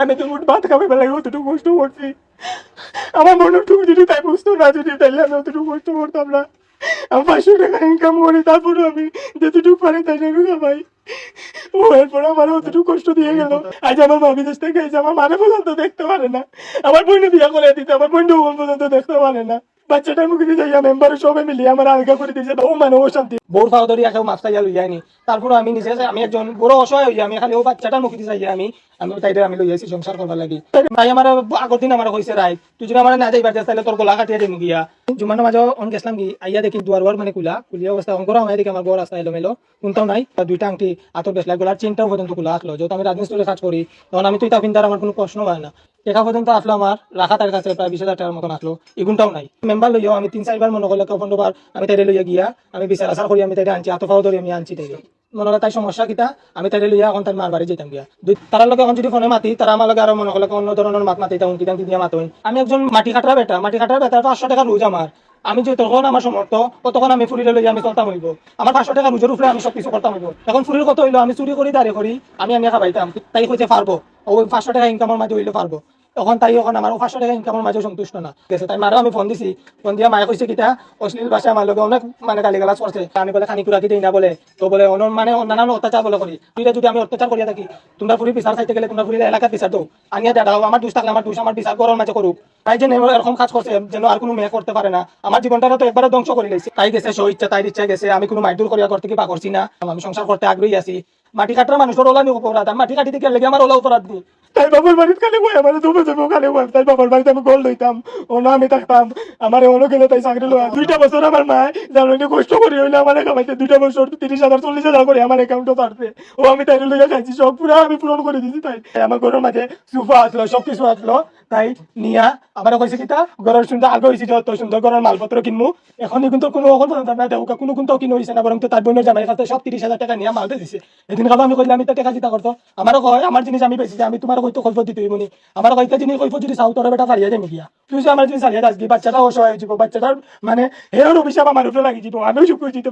আমি তো মোট ভাত খাবে বেলায় অতটুকু কষ্ট করছি। আমার মনে তুমি যদি তাই বুঝতো না, যদি তাইলে আমি অতটুকু কষ্ট করতাম না। আমি 500 টাকা ইনকাম করি, তারপরে আমি যতটুকু পারি তাই আমি খাই। ও এরপর আমার অতটুকু কষ্ট দিয়ে গেল। আজ আমার মা বিদেশ থেকে এসে আমার মানে পর্যন্ত দেখতে পারে না। আমার বোনে বিয়া করে দিতে, আমার বোন পর্যন্ত দেখতে পারে না। বাচ্চাটার মুখে দিয়ে যাইয়া মেম্বার সবাই মিলিয়ে আমার আলগা করে দিয়েছে। ও মানে অশান্তি বউর খাওয়া ধরি কেউ মাছ খাইয়া লইয়ানি। তারপর আমি নিজে আমি একজন বড় অসহায় হইয়া আমি খালি ও বাচ্চাটার মুখে দিয়ে যাইয়া আমি তাইলে আমি লইয়াছি সংসার করবার লাগি। তাই আমার আগর দিন আমার কইছে রাই তুই যদি আমার না যাইবার যাস তাহলে তোর গলা কাটিয়ে দিমু গিয়া। জুমানো মাঝে অন গেছিলাম কি আইয়া দেখি দুয়ার মানে কুলিয়া অবস্থা অঙ্কর আমার দেখি আমার বড় রাস্তা এলোমেলো কোনটাও নাই। দুইটা আংটি আতর বেসলা গোলার চেনটাও পর্যন্ত খোলা আসলো। যেহেতু আমি রাজমিস্ত্রিতে কাজ করি তখন আমি তুই তাপিন আমার কোনো প্রশ্ন হয় না। টেকা পর্যন্ত আসলো আমার রাখা তার কাছে প্রায় 20,000 টাকার মতন আসলো। এগুনটাও নাই। মেম্বার লইয়াও আমি 3-4 মনে করলে 15 বার আমি তাইলে লইয়া গিয়া আমি বিচার আচার করি আমি তাইলে আনছি আতফাও ধরি আমি আনছি তাইলে মনে হয় তাই সমস্যা কিতা আমি তাইলে লইয়া এখন তার মার বাড়ি যেতাম গিয়া। তার লগে এখন যদি ফোনে মাতি তারা আমার লগে আরো মনে করলে অন্য ধরনের মাত মাতি তাও কিতাম দিয়া মাতই। আমি একজন মাটি কাটার বেটা 500 টাকা রোজ আমার। আমি যে তখন আমার সমর্থ ততক্ষণ আমি ফুরিলে লইয়া আমি চলতাম হইব। আমার 500 টাকা রোজের উপরে আমি সবকিছু করতাম হইব। এখন ফুরির কত হইলো আমি চুরি করি দাঁড়িয়ে করি আমি খাবাইতাম। তাই কইতে পারবো ওই 500 টাকা ইনকামের মাঝে হইলে পারবো। তখন তাই এখন আমার 500 টাকা ইনকামের মাঝে সন্তুষ্ট না গেছে। তাই মারও আমি ফোন দিছি। ফোন দিয়া মায়ে কইছে কিতা অশ্লীল ভাষা আমার লগে অনেক মানে গালিগালাজ করছে। আমি বলে খানি কুড়াকি দেই না বলে তো বলে মানে নানান অত্যাচার বলে করি। তুইটা যদি আমি অত্যাচার করিয়া থাকি তোমরা ফুরি বিচার চাইতে গেলে তোমরা ফুরি এলাকার বিচার দাও আনিয়া দাঁড়াও। আমার দোষ থাকলে আমার দোষ আমার বিচার গরম মাঝে করুক। তাই যে এরকম কাজ করছে যেন আর কোনো মেয়ে করতে পারে না। আমার জীবনটা তো একবারে ধ্বংস করে দিয়েছে। তাই গেছে সো ইচ্ছা তাই ইচ্ছা গেছে। আমি কোনো মাইদুর করিয়া করতে কি বা করছি না। আমি সংসার করতে আগ্রহী আছি। মাটি কাটার মানুষের ওলা নিয়ে অপরাধ আমি মাটি কাটি থেকে লেগে আমার ওলা অপরাধ নেই। তাই বাবার বাড়িতে খালি বই আমার দুটো যাবো খালি বই। তাই বাবার বাড়িতে আমি গোল লইতাম ওনা আমি থাকতাম আমার অন্য গেলে তাই চাকরি লওয়া 2টা বছর আমার মা জানি কষ্ট করি হইলে আমার খাওয়াইতে 2টা বছর 30,000 40,000 করে আমার অ্যাকাউন্টে পারছে। ও আমি তাই লইয়া খাইছি সব পুরো আমি পূরণ করে দিছি। তাই আমার ঘরের মাঝে সোফা আসলো সবকিছু আসলো তাই নিয়া আমার কইছে কিতা ঘরের সুন্দর আগে হয়েছে যত সুন্দর ঘরের মালপত্র কিনবো। এখন কিন্তু কোনো কোনো কিন্তু কিনো হয়েছে না বরং তো তার বোনের জামাই কাছে সব 30,000 টাকা নিয়ে মালতে দিছে। এদিন কালো আমি কইলে আমি তো টাকা চিন্তা করতো আমারও কয় আমার জিনিস আমি বেশি আমি তোমার হয়তো কৈফত দিতে হইব নি। আমার কয়েকটা জিনিস কৈফত যদি চাও তোর বেটা চালিয়ে যাই গিয়া তুই যে আমার জিনিস চালিয়ে আসবি বাচ্চাটা অসহায় হয়ে যাব বাচ্চাটার মানে হেরোর অভিশাপ আমার উপরে লাগি যাব আমিও চুপ করে দিতে